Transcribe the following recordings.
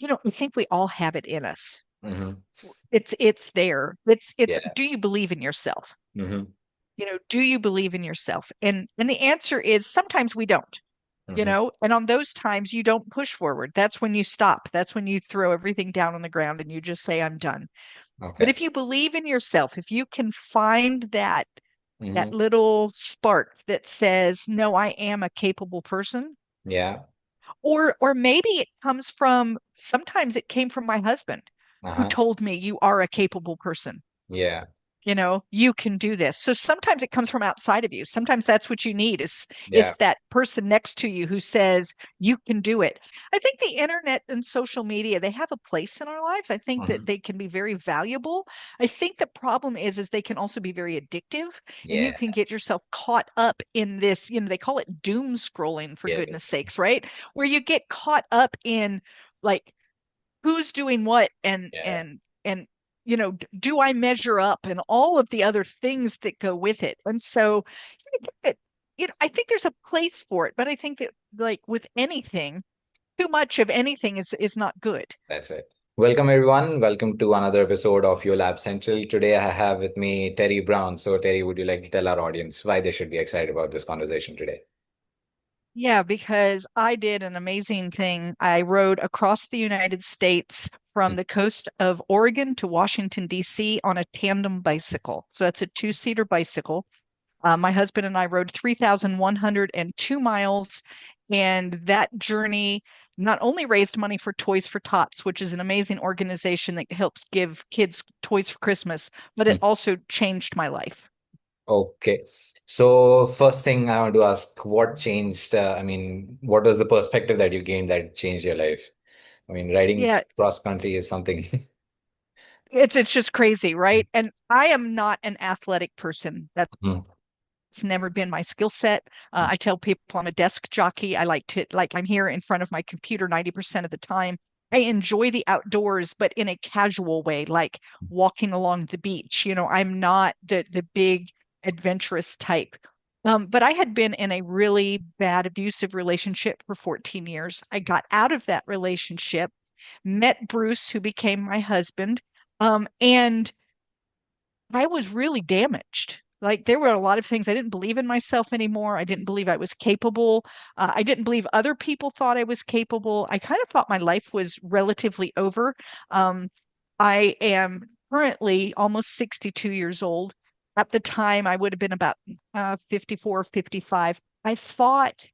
I think we all have it in us. Hmm. It's there. It's Yeah. do you believe in yourself? Hmm. Do you believe in yourself? And the answer is sometimes we don't. Hmm. And on those times you don't push forward. That's when you stop. That's when you throw everything down on the ground and you just say, I'm done. But Okay. if you believe in yourself, if you can find that Hmm. little spark that says, no, I am a capable person, Yeah. or maybe it comes from sometimes it came from my husband who Uh-huh. told me you are a capable person. Yeah. You can do this. So sometimes it comes from outside of you. Sometimes that's what you need is Yeah. that person next to you who says you can do it. I think the internet and social media, they have a place in our lives. I think that Hmm. they can be very valuable. I think the problem is they can also be very addictive, and you Yeah. can get yourself caught up in this, they call it doom scrolling, for Yeah. goodness sakes, right? Where you get caught up in, like, who's doing what, Yeah. and do I measure up, and all of the other things that go with it. And so I think there's a place for it, but I think that, like with anything, too much of anything is not good. That's right. Welcome, everyone. Welcome to another episode of Your Lab Central. Today, I have with me Teri Brown. So, Terry, would you like to tell our audience why they should be excited about this conversation today? Yeah, because I did an amazing thing. I rode across the United States from the coast of Oregon to Washington, D.C. on a tandem bicycle. So that's a two-seater bicycle. My husband and I rode 3,102 miles, and that journey not only raised money for Toys for Tots, which is an amazing organization that helps give kids toys for Christmas, but it also changed my life. Okay. So first thing I want to ask, what changed? What was the perspective that you gained that changed your life? I mean, riding Yeah, cross country is something. it's just crazy, right? And I am not an athletic person. That's Mhm. never been my skill set. I tell people I'm a desk jockey. I like I'm here in front of my computer 90% of the time. I enjoy the outdoors, but in a casual way, like walking along the beach. I'm not the big adventurous type. But I had been in a really bad abusive relationship for 14 years. I got out of that relationship, met Bruce, who became my husband, and I was really damaged. Like, there were a lot of things. I didn't believe in myself anymore. I didn't believe I was capable. I didn't believe other people thought I was capable. I kind of thought my life was relatively over. Um, I am currently almost 62 years old. At the time, I would have been about 54, 55. I thought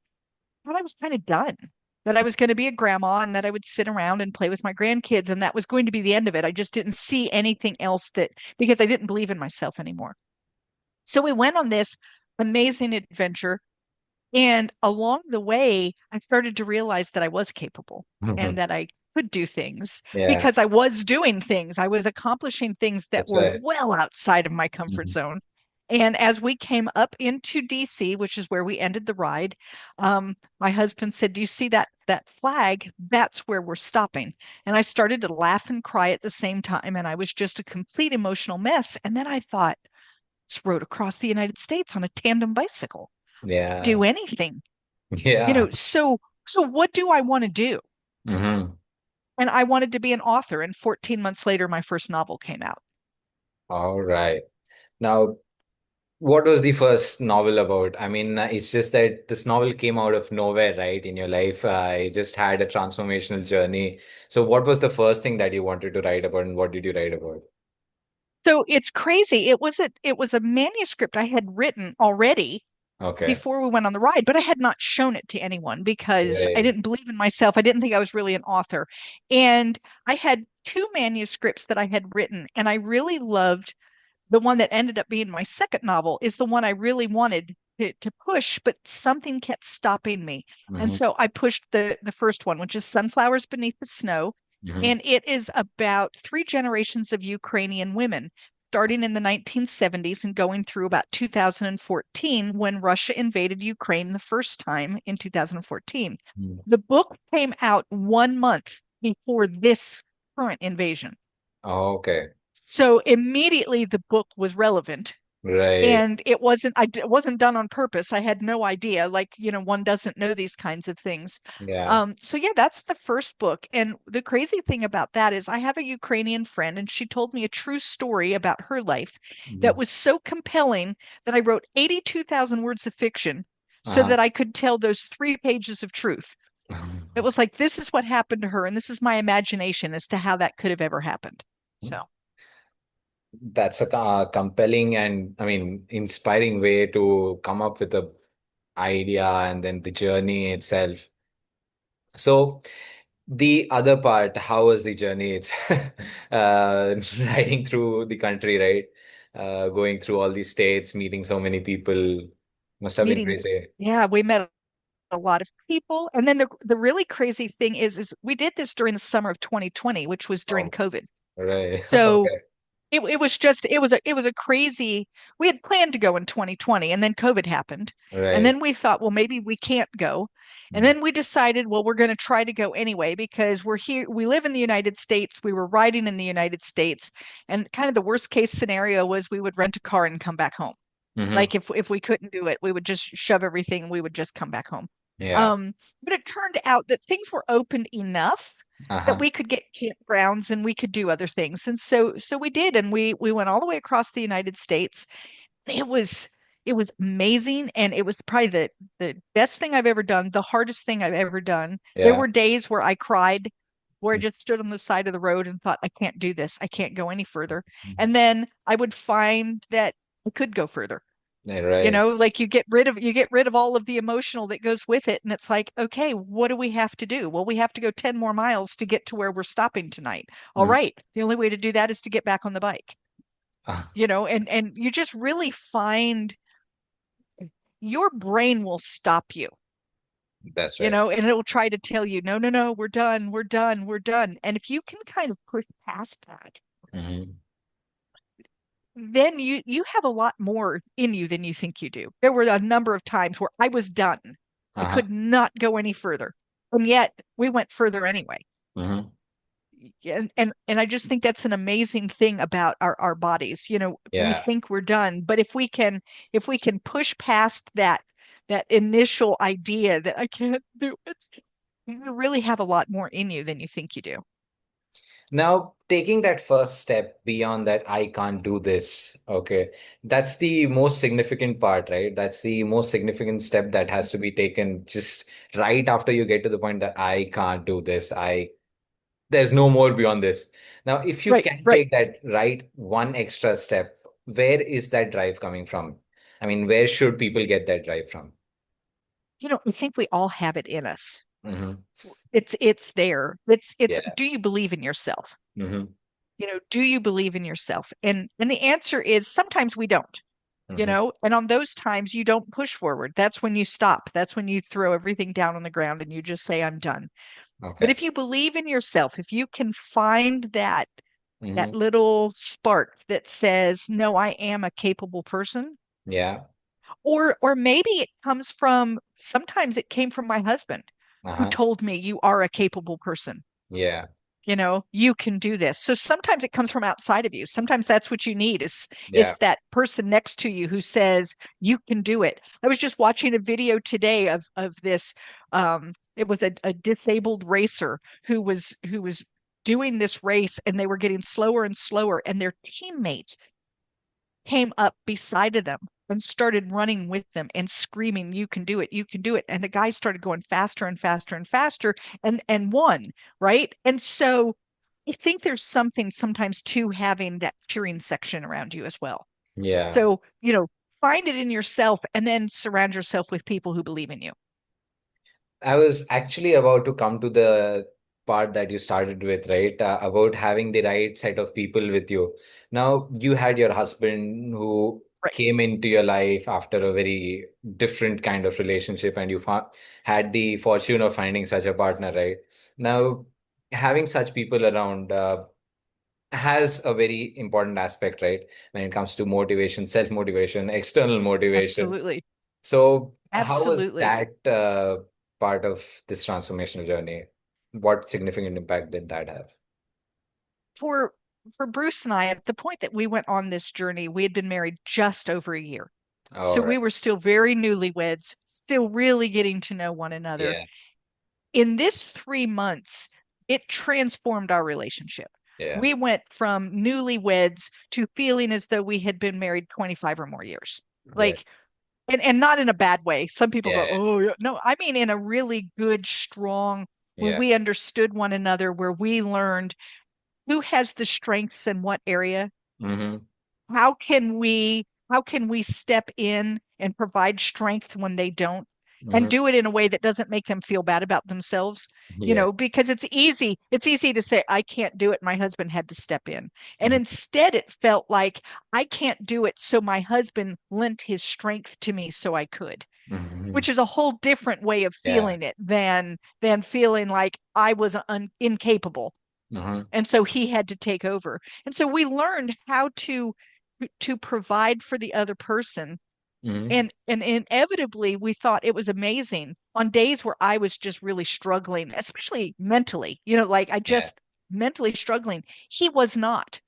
I was kind of done, that I was going to be a grandma and that I would sit around and play with my grandkids, and that was going to be the end of it. I just didn't see anything else, because I didn't believe in myself anymore. So we went on this amazing adventure. And along the way, I started to realize that I was capable and Mhm. that I could do things Yeah, because I was doing things. I was accomplishing things that that's were right. well outside of my comfort Mhm. zone. And as we came up into DC, which is where we ended the ride, my husband said, "Do you see that flag? That's where we're stopping." And I started to laugh and cry at the same time. And I was just a complete emotional mess. And then I thought, "This rode across the United States on a tandem bicycle. Yeah, Do anything." yeah. So what do I want to do? Hmm. And I wanted to be an author. And 14 months later, my first novel came out. All right. Now, what was the first novel about? I mean, it's just that this novel came out of nowhere, right, in your life. You just had a transformational journey. So, what was the first thing that you wanted to write about, and what did you write about? So it's crazy. It was a manuscript I had written already Okay. before we went on the ride, but I had not shown it to anyone because I Yeah. didn't believe in myself. I didn't think I was really an author. And I had two manuscripts that I had written, and I really loved the one that ended up being my second novel is the one I really wanted to push, but something kept stopping me. And Hmm. so I pushed the first one, which is Sunflowers Beneath the Snow. Hmm. And it is about three generations of Ukrainian women, starting in the 1970s and going through about 2014 when Russia invaded Ukraine the first time in 2014. The book came out 1 month before this current invasion. Okay. So immediately the book was relevant. Right. And it wasn't done on purpose. I had no idea. Like, one doesn't know these kinds of things. Yeah. So yeah, that's the first book. And the crazy thing about that is I have a Ukrainian friend, and she told me a true story about her life that Mhm. was so compelling that I wrote 82,000 words of fiction so Uh-huh. that I could tell those 3 pages of truth. It was like, this is what happened to her, and this is my imagination as to how that could have ever happened. So That's a compelling and, I mean, inspiring way to come up with a idea and then the journey itself. So the other part, how was the journey? It's riding through the country, right? Going through all these states, meeting so many people. Must have been meeting, crazy. yeah, we met a lot of people. And then the really crazy thing is we did this during the summer of 2020, which was during Oh, COVID. right. So Okay. it was just it was a crazy. We had planned to go in 2020, and then COVID happened. And Right. then we thought, well, maybe we can't go. And Mm. then we decided, well, we're going to try to go anyway because we're here, we live in the United States, we were writing in the United States, and kind of the worst case scenario was we would rent a car and come back home. Hmm. Like if we couldn't do it, we would just shove everything and we would just come back home. Yeah. But it turned out that things were opened enough that Uh-huh. we could get campgrounds and we could do other things. And so we did, and we went all the way across the United States. It was it was amazing, and it was probably the best thing I've ever done, the hardest thing I've ever done. There Yeah. were days where I cried, where I just stood on the side of the road and thought, I can't do this. I can't go any further. Mhm. And then I would find that I could go further. Yeah, right. Like you get rid of all of the emotional that goes with it, and it's like, okay, what do we have to do? Well, we have to go 10 more miles to get to where we're stopping tonight. All Mhm. right, the only way to do that is to get back on the bike. And you just really find your brain will stop you, That's right. and it will try to tell you, no, no, no, we're done, we're done, we're done. And if you can kind of push past that, Hmm. then you have a lot more in you than you think you do. There were a number of times where I was done. I Uh-huh. could not go any further. And yet we went further anyway. Hmm. And I just think that's an amazing thing about our bodies. We Yeah. think we're done, but if we can push past that initial idea that I can't do it, you really have a lot more in you than you think you do. Now, taking that first step beyond that, I can't do this. Okay. That's the most significant part, right? That's the most significant step that has to be taken just right after you get to the point that I can't do this. There's no more beyond this. Now, if you Right, can right. take that right one extra step, where is that drive coming from? I mean, where should people get that drive from? I think we all have it in us. Hmm. It's there. It's Yeah. do you believe in yourself? Hmm. Do you believe in yourself? And the answer is sometimes we don't, Hmm. and on those times you don't push forward. That's when you stop. That's when you throw everything down on the ground and you just say, I'm done. But Okay. if you believe in yourself, if you can find that Hmm. little spark that says, no, I am a capable person, Yeah. or maybe it comes from, sometimes it came from my husband who Uh-huh. told me you are a capable person. Yeah. You can do this. So sometimes it comes from outside of you. Sometimes that's what you need is Yeah. that person next to you who says you can do it. I was just watching a video today of this. It was a disabled racer who was doing this race, and they were getting slower and slower, and their teammate came up beside of them and started running with them and screaming, you can do it, you can do it. And the guy started going faster and faster and faster, and won, right? And so I think there's something sometimes to having that cheering section around you as well. Yeah. So, find it in yourself and then surround yourself with people who believe in you. I was actually about to come to the part that you started with, right? About having the right set of people with you. Now, you had your husband who Right. came into your life after a very different kind of relationship, and you had the fortune of finding such a partner, right? Now, having such people around has a very important aspect, right? When it comes to motivation, self-motivation, external motivation. Absolutely. So, how was Absolutely. that part of this transformational journey? What significant impact did that have? For for Bruce and I, at the point that we went on this journey, we had been married just over a year. All So right. we were still very newlyweds, still really getting to know one another. Yeah. In this 3 months, it transformed our relationship. Yeah. We went from newlyweds to feeling as though we had been married 25 or more years. Right. Like, and not in a bad way. Some people go, Yeah. oh, yeah. No, I mean in a really good, strong, where Yeah. we understood one another, where we learned who has the strengths in what area. Mm-hmm. How can we step in and provide strength when they don't, and Mm-hmm. do it in a way that doesn't make them feel bad about themselves? Yeah. Because it's easy to say I can't do it, my husband had to step in. And Mm-hmm. instead it felt like I can't do it, so my husband lent his strength to me so I could, Mm-hmm. which is a whole different way of Yeah. feeling it than feeling like I was incapable, Mm-hmm. and so he had to take over. And so we learned how to provide for the other person. Mm-hmm. And inevitably we thought it was amazing on days where I was just really struggling, especially mentally, like I Yeah. just mentally struggling. He was not.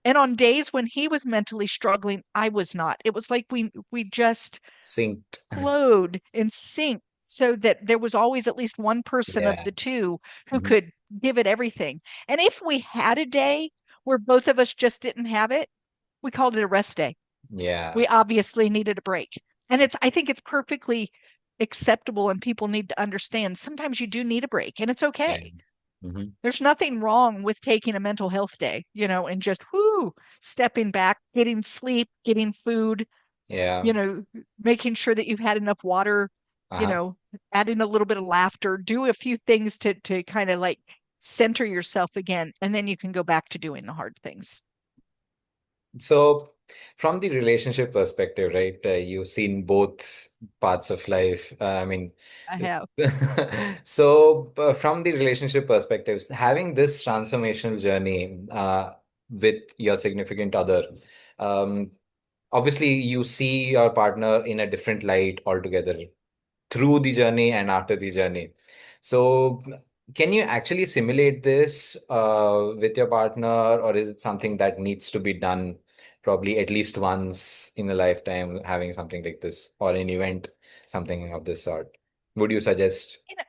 And on days when he was mentally struggling, I was not. It was like we just Synced. flowed in sync, so that there was always at least one person of Yeah. the two who Mm-hmm. could give it everything. And if we had a day where both of us just didn't have it, we called it a rest day. Yeah. We obviously needed a break. And I think it's perfectly acceptable, and people need to understand sometimes you do need a break, and it's Yeah. okay. Mm-hmm. There's nothing wrong with taking a mental health day, and just stepping back, getting sleep, getting food, Yeah. you know, making sure that you've had enough water, you Uh-huh. know, adding a little bit of laughter, do a few things to kind of like center yourself again, and then you can go back to doing the hard things. So, from the relationship perspective, right, you've seen both parts of life. I mean, I have. so from the relationship perspectives, having this transformational journey with your significant other, um, obviously you see your partner in a different light altogether through the journey and after the journey. So, can you actually simulate this with your partner, or is it something that needs to be done probably at least once in a lifetime, having something like this or an event, something of this sort? Would you suggest? You know,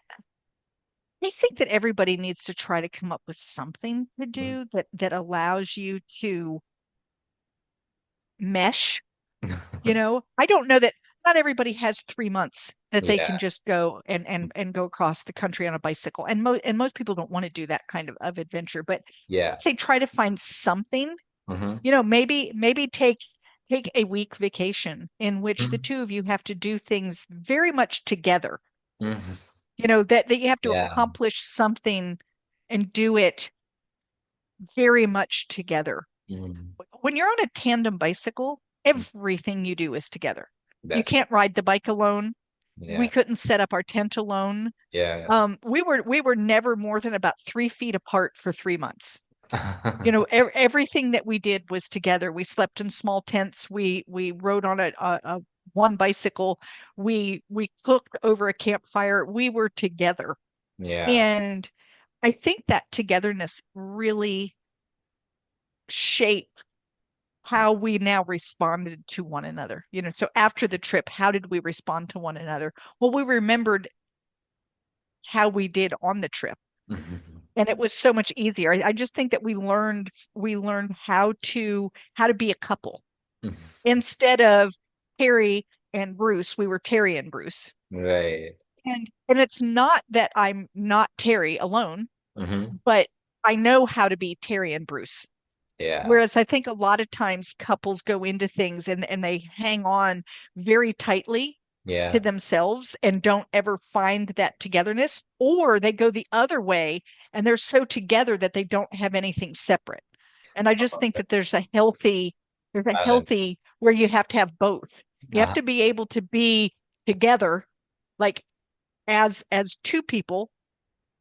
I think that everybody needs to try to come up with something to Mm. do that allows you to mesh. I don't know that not everybody has 3 months that they can Yeah, just go and go across the country on a bicycle. And most people don't want to do that kind of adventure. But yeah. I'd say try to find something. Hmm. Maybe take a week vacation in which the Hmm. two of you have to do things very much together. Hmm. That you have to Yeah. accomplish something and do it very much together. Hmm. When you're on a tandem bicycle, everything you do is together. You That's true. can't ride the bike alone. We Yeah. couldn't set up our tent alone. Yeah. We were never more than about 3 feet apart for 3 months. Everything that we did was together. We slept in small tents. We rode on a one bicycle. We cooked over a campfire. We were together. Yeah. And I think that togetherness really shaped how we now responded to one another. So after the trip, how did we respond to one another? Well, we remembered how we did on the trip, and it was so much easier. I just think that we learned how to be a couple. Instead of Terry and Bruce, we were Terry and Bruce. Right. And it's not that I'm not Terry alone, Hmm. but I know how to be Terry and Bruce. Yeah. Whereas I think a lot of times couples go into things and they hang on very tightly to Yeah. themselves and don't ever find that togetherness, or they go the other way and they're so together that they don't have anything separate. And I just think that there's a healthy Balance. where you have to have both. You have Uh-huh. to be able to be together, like as two people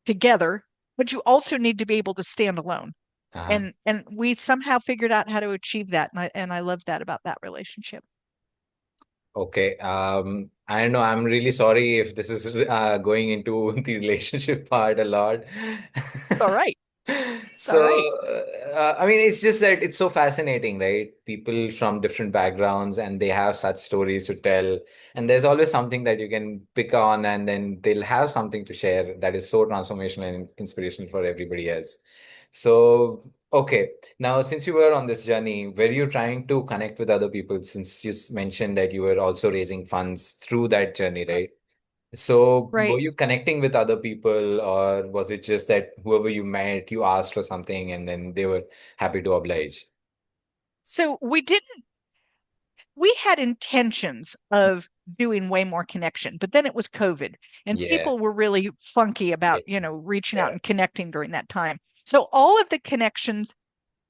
together, but you also need to be able to stand alone. Uh-huh. And we somehow figured out how to achieve that, and I love that about that relationship. Okay. I don't know. I'm really sorry if this is going into the relationship part a lot. It's all right. It's all So, right. I mean, it's just that it's so fascinating, right? People from different backgrounds and they have such stories to tell. And there's always something that you can pick on, and then they'll have something to share that is so transformational and inspirational for everybody else. So, okay. Now, since you were on this journey, were you trying to connect with other people since you mentioned that you were also raising funds through that journey, Right. right? So, were Right. you connecting with other people, or was it just that whoever you met, you asked for something and then they were happy to oblige? So we had intentions of doing way more connection, but then it was COVID and Yeah, people were really funky yeah, about, reaching out yeah. and connecting during that time. So all of the connections,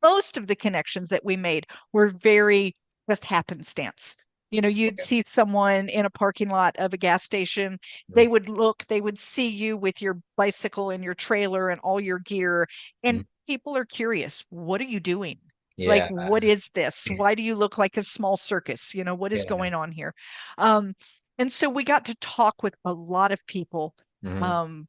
most of the connections that we made were very just happenstance. You'd Okay. see someone in a parking lot of a gas station. Mhm. They would see you with your bicycle and your trailer and all your gear. And Mhm. people are curious. What are you doing? Like, Yeah, what is this? Why do you look like a small circus? What is yeah. going on here? Um, and so we got to talk with a lot of people. Hmm. Um,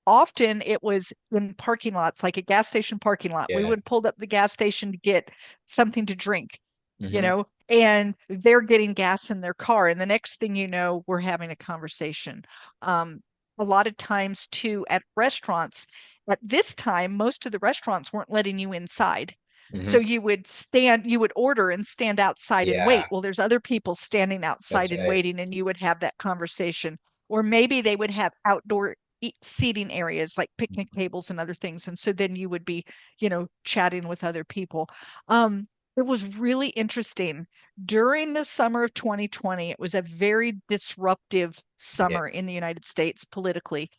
Often it was in parking lots, like a gas station parking lot. We Yeah. would pull up the gas station to get something to drink, Hmm. and they're getting gas in their car. And the next thing you know, we're having a conversation. Um, a lot of times, too, at restaurants, at this time, most of the restaurants weren't letting you inside. So Hmm. you would order and stand outside and wait. Yeah, Well, there's other people standing that's outside and right. waiting, and you would have that conversation. Or maybe they would have outdoor seating areas like picnic tables and other things. And so then you would be, chatting with other people. It was really interesting. During the summer of 2020, it was a very disruptive Yeah. summer in the United States politically.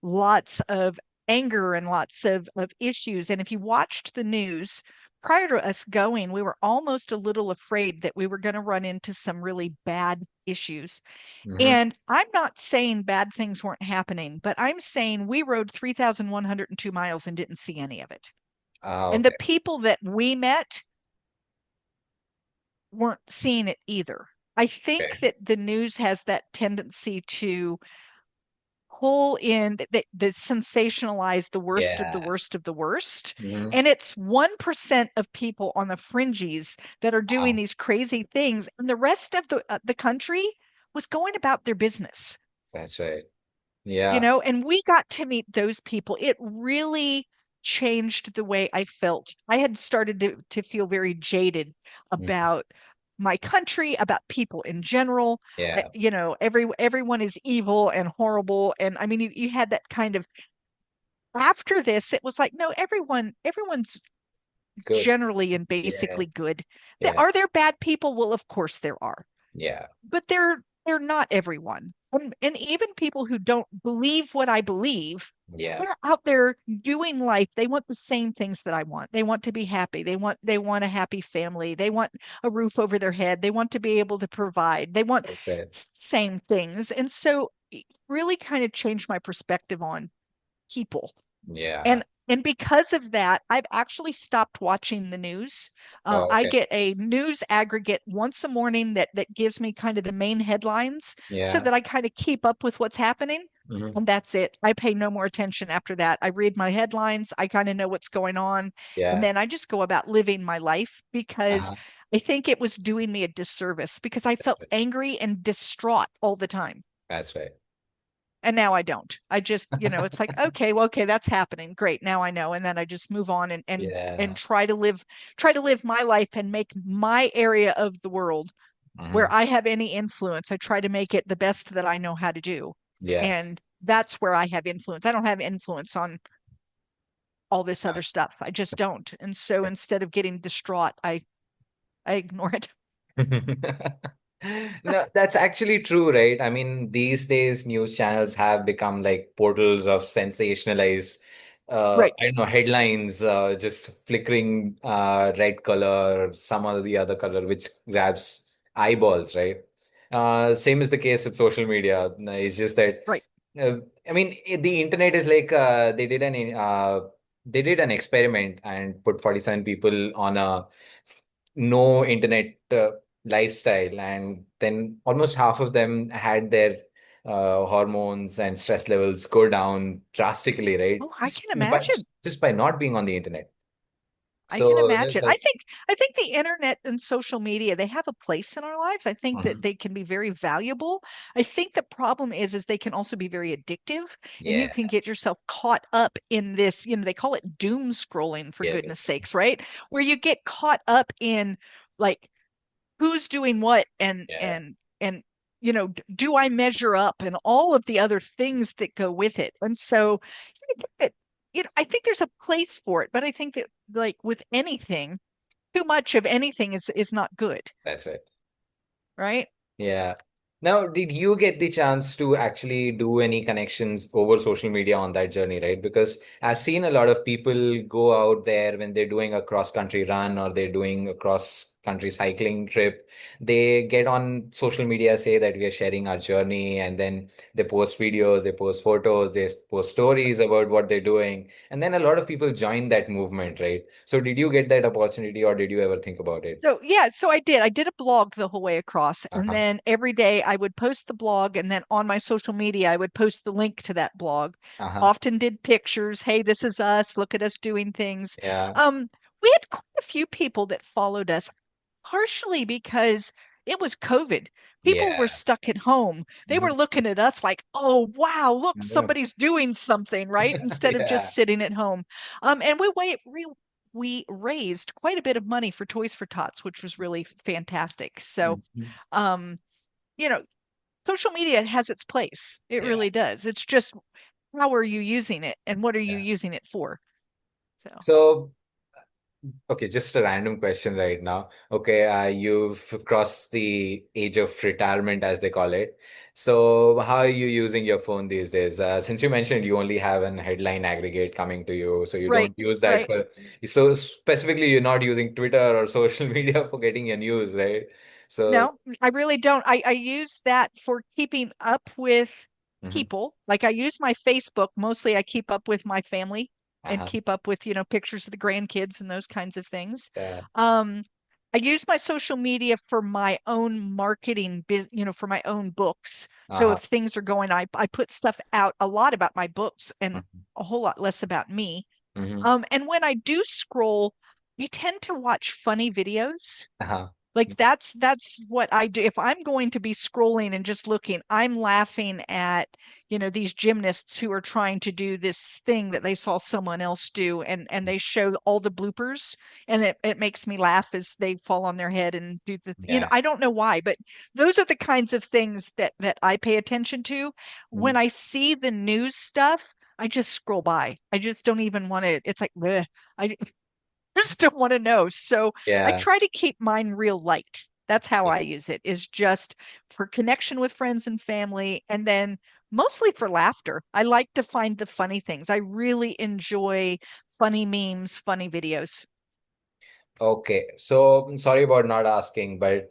Lots of anger and lots of issues. And if you watched the news, prior to us going, we were almost a little afraid that we were going to run into some really bad issues. Hmm. And I'm not saying bad things weren't happening, but I'm saying we rode 3,102 miles and didn't see any of it. Ah, And the okay. people that we met weren't seeing it either. I think Okay. that the news has that tendency to pull in the sensationalize the worst of the Yeah. worst of the worst. Hmm. And it's 1% of people on the fringes that are doing Wow. these crazy things. And the rest of the country was going about their business. That's right. Yeah. And we got to meet those people. It really changed the way I felt. I had started to feel very jaded Mhm. about my country, about people in general. Yeah. Everyone is evil and horrible. And I mean, you had that kind of after this, it was like, no, everyone's Good. generally and Yeah. basically good. Yeah. Are there bad people? Well, of course there are, Yeah. but they're not everyone. And even people who don't believe what I believe, Yeah. they're out there doing life. They want the same things that I want. They want to be happy. They want a happy family. They want a roof over their head. They want to be able to provide. They want Okay. same things. And so it really kind of changed my perspective on people. Yeah. And because of that, I've actually stopped watching the news. Oh, I okay. get a news aggregate once a morning that gives me kind of the main headlines so Yeah. that I kind of keep up with what's happening. Hmm. And that's it. I pay no more attention after that. I read my headlines, I kind of know what's going on, and Yeah. then I just go about living my life because Uh-huh. I think it was doing me a disservice because I felt angry and distraught all the time. That's right. And now I don't. I just, it's like, okay, well, okay, that's happening. Great. Now I know. And then I just move on and Yeah. try to live my life and make my area of the world Hmm. where I have any influence. I try to make it the best that I know how to do. Yeah. And that's where I have influence. I don't have influence on all this other stuff. I just don't. And so instead of getting distraught, I ignore it. No, that's actually true, right? I mean, these days news channels have become like portals of sensationalized, Right. I don't know, headlines, just flickering red color, some of the other color, which grabs eyeballs, right? Same is the case with social media. It's just that, Right. uh, I mean, the internet is like they did an experiment and put 47 people on a no internet lifestyle, and then almost half of them had their hormones and stress levels go down drastically, right? Oh, I can But imagine. just by not being on the internet. I can So imagine. I think the internet and social media, they have a place in our lives. I think that Mhm. they can be very valuable. I think the problem is they can also be very addictive, and you Yeah, can get yourself caught up in this, they call it doom scrolling, for yeah, goodness sakes, right? Where you get caught up in like who's doing what yeah. and do I measure up and all of the other things that go with it. And so it, I think there's a place for it, but I think that like with anything, too much of anything is not good, That's right. right? Yeah. Now, did you get the chance to actually do any connections over social media on that journey, right? Because I've seen a lot of people go out there when they're doing a cross-country run or they're doing a cross-country cycling trip. They get on social media, say that we are sharing our journey, and then they post videos, they post photos, they post stories about what they're doing. And then a lot of people join that movement, right? So did you get that opportunity or did you ever think about it? So yeah, so I did. I did a blog the whole way across, and Uh-huh. then every day I would post the blog, and then on my social media I would post the link to that blog. Uh-huh. Often did pictures. Hey, this is us. Look at us doing things. Yeah. Um, we had quite a few people that followed us, partially because it was COVID. People were Yeah. stuck at home. They were Mhm. looking at us like, oh, wow, look, Yeah. somebody's doing something, right? Instead of just Yeah. sitting at home. And we raised quite a bit of money for Toys for Tots, which was really fantastic. So, Mhm. um, you know, social media has its place. It Yeah. really does. It's just how are you using it and what are you Yeah. using it for? So, So, okay, just a random question right now. Okay, you've crossed the age of retirement, as they call it. So, how are you using your phone these days? Since you mentioned you only have an headline aggregate coming to you, so you right, don't use that right. for, so specifically, you're not using Twitter or social media for getting your news, right? So, No, I really don't. I use that for keeping up with mhm. people. Like I use my Facebook, mostly I keep up with my family and Uh-huh. keep up with, pictures of the grandkids and those kinds of things. Yeah. Um, I use my social media for my own marketing, for my own books. So Uh-huh. if things are going, I put stuff out a lot about my books and Mhm. a whole lot less about me. Mhm. And when I do scroll, I tend to watch funny videos. Uh-huh. Like that's what I do. If I'm going to be scrolling and just looking, I'm laughing at, these gymnasts who are trying to do this thing that they saw someone else do, and they show all the bloopers, and it makes me laugh as they fall on their head and do Yeah. I don't know why, but those are the kinds of things that I pay attention to. When Mhm. I see the news stuff, I just scroll by. I just don't even want to, it's like, bleh. I just don't want to know. So I Yeah. try to keep mine real light. That's how I use it, is just for connection with friends and family, and then mostly for laughter. I like to find the funny things. I really enjoy funny memes, funny videos. Okay, so I'm sorry about not asking, but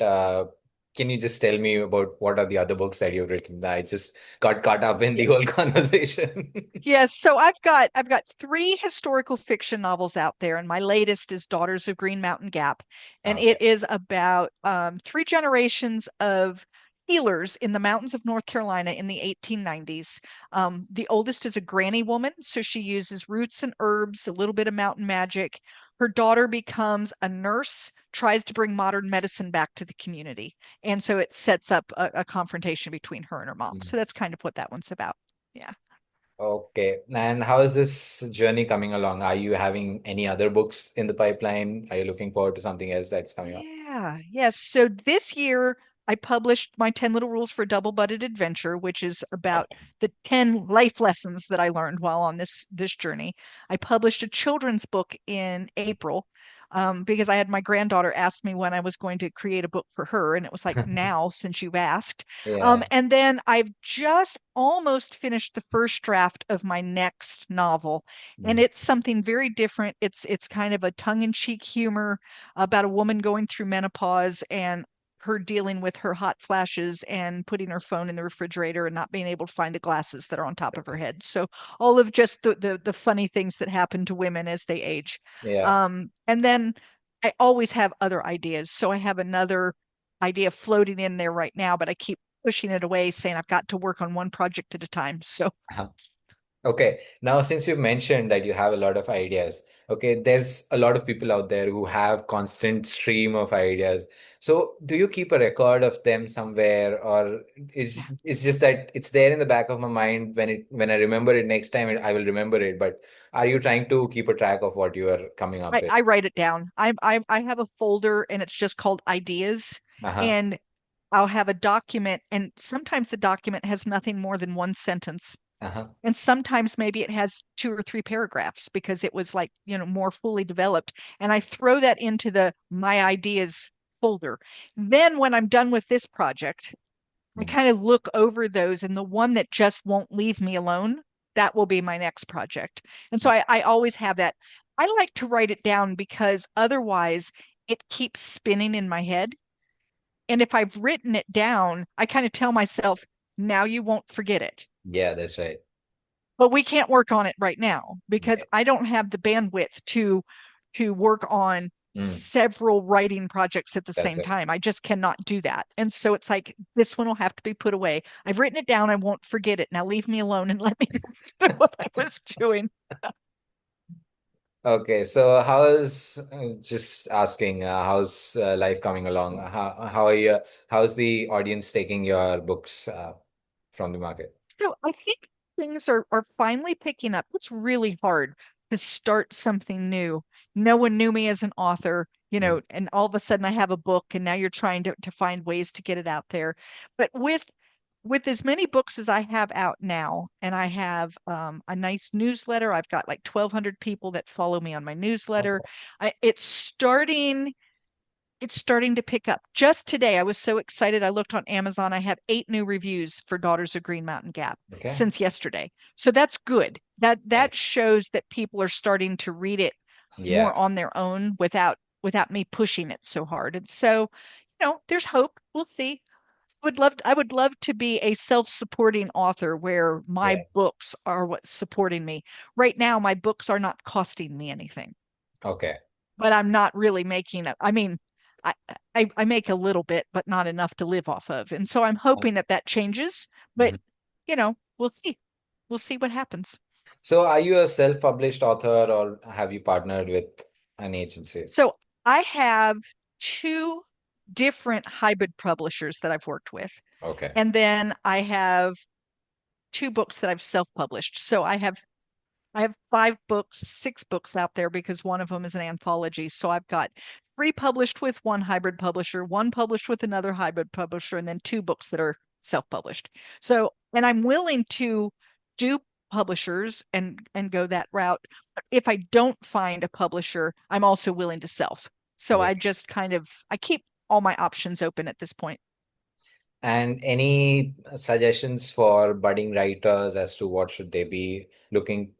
can you just tell me about what are the other books that you've written? I just got caught up in the Yeah. whole conversation. Yes, so I've got three historical fiction novels out there, and my latest is Daughters of Green Mountain Gap, and Okay. it is about three generations of healers in the mountains of North Carolina in the 1890s. The oldest is a granny woman, so she uses roots and herbs, a little bit of mountain magic. Her daughter becomes a nurse, tries to bring modern medicine back to the community, and so it sets up a confrontation between her and her mom. So that's kind of what that one's about. Yeah. Okay. And how is this journey coming along? Are you having any other books in the pipeline? Are you looking forward to something else that's coming up? Yeah, yes. So this year I published my 10 Little Rules for a Double-Butted Adventure, which is about Okay. the 10 life lessons that I learned while on this journey. I published a children's book in April, because I had my granddaughter ask me when I was going to create a book for her, and it was like now since you've asked. Yeah. And then I've just almost finished the first draft of my next novel, and Mhm. it's something very different. It's kind of a tongue-in-cheek humor about a woman going through menopause and her dealing with her hot flashes and putting her phone in the refrigerator and not being able to find the glasses that are on top of her head. So all of just the funny things that happen to women as they age. Yeah. And then I always have other ideas. So I have another idea floating in there right now, but I keep pushing it away, saying I've got to work on one project at a time. So Uh-huh. Okay, now since you've mentioned that you have a lot of ideas, okay, there's a lot of people out there who have constant stream of ideas. So do you keep a record of them somewhere, or is it's just that it's there in the back of my mind when I remember it next time I will remember it, but are you trying to keep a track of what you are coming up with? I write it down. I have a folder and it's just called ideas. Uh-huh. And I'll have a document, and sometimes the document has nothing more than one sentence. Uh-huh. And sometimes maybe it has two or three paragraphs because it was like, more fully developed. And I throw that into the my ideas folder. Then when I'm done with this project, I Mm. kind of look over those, and the one that just won't leave me alone, that will be my next project. And so I always have that. I like to write it down because otherwise it keeps spinning in my head. And if I've written it down, I kind of tell myself, now you won't forget it. Yeah, that's right. But we can't work on it right now because Right. I don't have the bandwidth to work on Mm, several writing projects at the that's same right. time. I just cannot do that. And so it's like this one will have to be put away. I've written it down. I won't forget it. Now leave me alone and let me do what I was doing. Okay, so how's just asking, how's life coming along? How are you? How's the audience taking your books from the market? So I think things are finally picking up. It's really hard to start something new. No one knew me as an author, Mm. and all of a sudden I have a book, and now you're trying to find ways to get it out there. But with as many books as I have out now, and I have a nice newsletter. I've got like 1,200 people that follow me on my newsletter. Okay. It's starting to pick up. Just today, I was so excited. I looked on Amazon. I have 8 new reviews for Daughters of Green Mountain Gap Okay. since yesterday. So that's good. That Right. that shows that people are starting to read it Yeah. more on their own without me pushing it so hard. And so, there's hope. We'll see. I would love to be a self-supporting author where my Yeah. books are what's supporting me. Right now, my books are not costing me anything, Okay. but I'm not really making it. I mean, I, I make a little bit, but not enough to live off of. And so I'm hoping that that changes, but Mhm. we'll see. We'll see what happens. So are you a self-published author or have you partnered with an agency? So I have two different hybrid publishers that I've worked with. Okay. And then I have two books that I've self-published. So I have 5 books, 6 books out there because one of them is an anthology. So I've got 3 published with one hybrid publisher, one published with another hybrid publisher, and then 2 books that are self-published. So, and I'm willing to do publishers and go that route. If I don't find a publisher, I'm also willing to self. So Yeah. I just I keep all my options open at this point. And any suggestions for budding writers as to what should they be looking,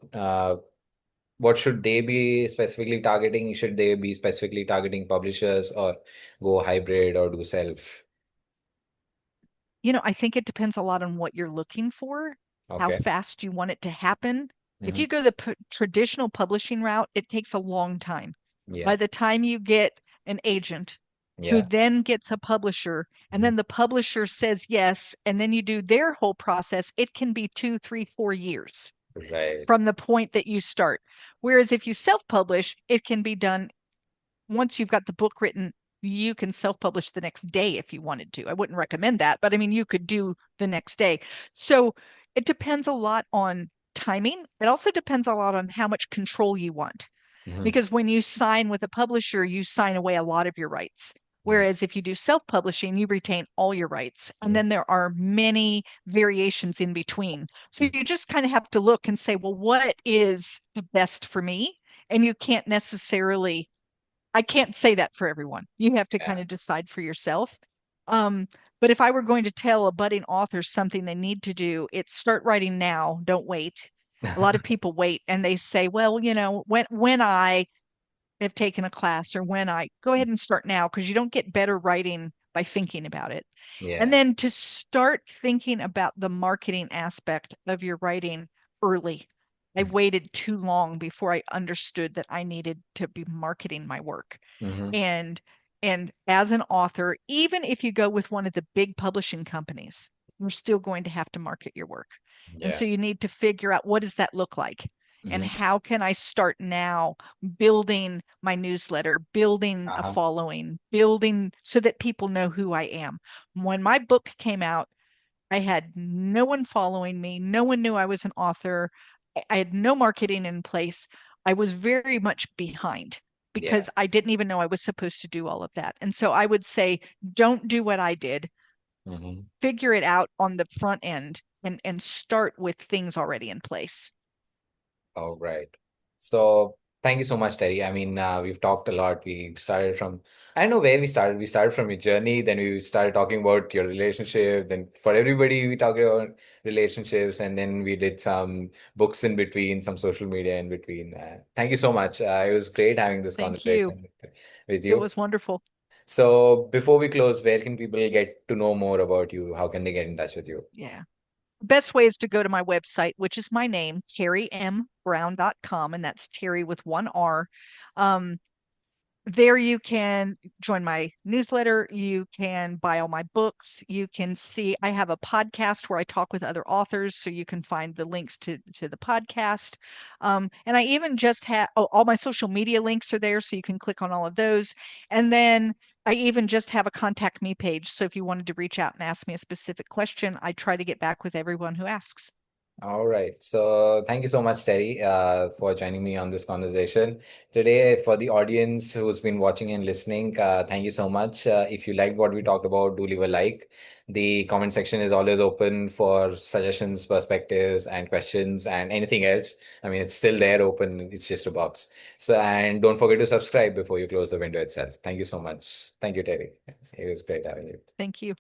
what should they be specifically targeting? Should they be specifically targeting publishers or go hybrid or do self? I think it depends a lot on what you're looking for, how Okay. fast you want it to happen. If Hmm. you go the traditional publishing route, it takes a long time. Yeah. By the time you get an agent who Yeah. then gets a publisher, and Mhm. then the publisher says yes, and then you do their whole process, it can be 2, 3, 4 years Right. from the point that you start. Whereas if you self-publish, it can be done once you've got the book written, you can self-publish the next day if you wanted to. I wouldn't recommend that, but I mean, you could do the next day. So it depends a lot on timing. It also depends a lot on how much control you want. Hmm. Because when you sign with a publisher, you sign away a lot of your rights. Yeah. Whereas if you do self-publishing, you retain all your rights. And Mhm. then there are many variations in between. So you just kind of have to look and say, well, what is the best for me? And you can't necessarily I can't say that for everyone. You have to Yeah. kind of decide for yourself. Um, but if I were going to tell a budding author something they need to do, it's start writing now, don't wait. A lot of people wait and they say, well, when I have taken a class or when I go ahead and start now, because you don't get better writing by thinking about it. And Yeah. then to start thinking about the marketing aspect of your writing early. I waited too long before I understood that I needed to be marketing my work. Hmm. And and as an author, even if you go with one of the big publishing companies, you're still going to have to market your work. And Yeah. so you need to figure out, what does that look like? And Hmm. how can I start now building my newsletter, building a Uh-huh. following, building so that people know who I am. When my book came out, I had no one following me. No one knew I was an author. I had no marketing in place. I was very much behind Yeah. because I didn't even know I was supposed to do all of that. And so I would say, don't do what I did. Hmm. Figure it out on the front end and start with things already in place. All right. So thank you so much, Terry. I mean, we've talked a lot. We started from, I don't know where we started. We started from your journey, then we started talking about your relationship. Then for everybody, we talked about relationships, and then we did some books in between, some social media in between. Thank you so much. It was great having this Thank you. conversation with It you. was wonderful. So before we close, where can people get to know more about you? How can they get in touch with you? Yeah. Best way is to go to my website, which is my name, terrymBrown.com, and that's Terry with one R. Um, there you can join my newsletter. You can buy all my books. You can see I have a podcast where I talk with other authors, so you can find the links to the podcast. And I even just have all my social media links are there, so you can click on all of those. And then I even just have a contact me page. So if you wanted to reach out and ask me a specific question, I try to get back with everyone who asks. All right. So thank you so much, Terry, for joining me on this conversation today. For the audience who's been watching and listening, thank you so much. If you liked what we talked about, do leave a like. The comment section is always open for suggestions, perspectives, and questions, and anything else. I mean, it's still there open. It's just a box. So, and don't forget to subscribe before you close the window itself. Thank you so much. Thank you, Terry. It was great having you. Thank you.